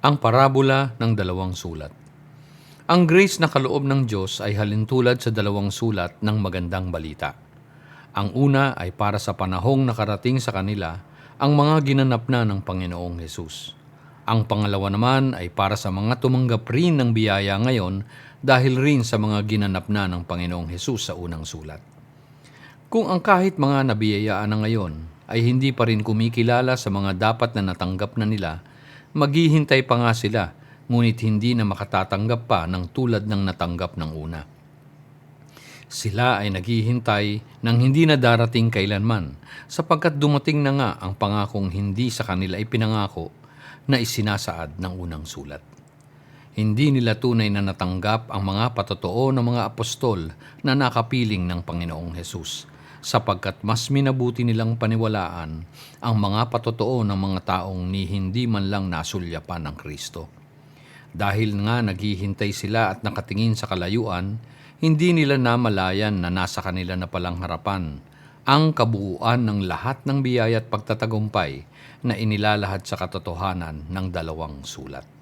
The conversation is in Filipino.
Ang parabola ng dalawang sulat. Ang grace na kaloob ng Diyos ay halintulad sa dalawang sulat ng magandang balita. Ang una ay para sa panahong nakarating sa kanila ang mga ginanap na ng Panginoong Hesus. Ang pangalawa naman ay para sa mga tumanggap rin ng biyaya ngayon dahil rin sa mga ginanap na ng Panginoong Hesus sa unang sulat. Kung ang kahit mga nabiyayaan na ngayon ay hindi pa rin kumikilala sa mga dapat na natanggap na nila, maghihintay pa nga sila, ngunit hindi na makatatanggap pa ng tulad ng natanggap ng una. Sila ay naghihintay ng hindi na darating kailanman, sapagkat dumating na nga ang pangakong hindi sa kanila ipinangako na isinasaad ng unang sulat. Hindi nila tunay na natanggap ang mga patotoo ng mga apostol na nakapiling ng Panginoong Hesus, sapagkat mas minabuti nilang paniwalaan ang mga patotoo ng mga taong ni hindi man lang nasulyapan ng Kristo. Dahil nga naghihintay sila at nakatingin sa kalayuan, hindi nila namalayan na nasa kanila na palang harapan ang kabuuan ng lahat ng biyaya at pagtatagumpay na inilalahad sa katotohanan ng dalawang sulat.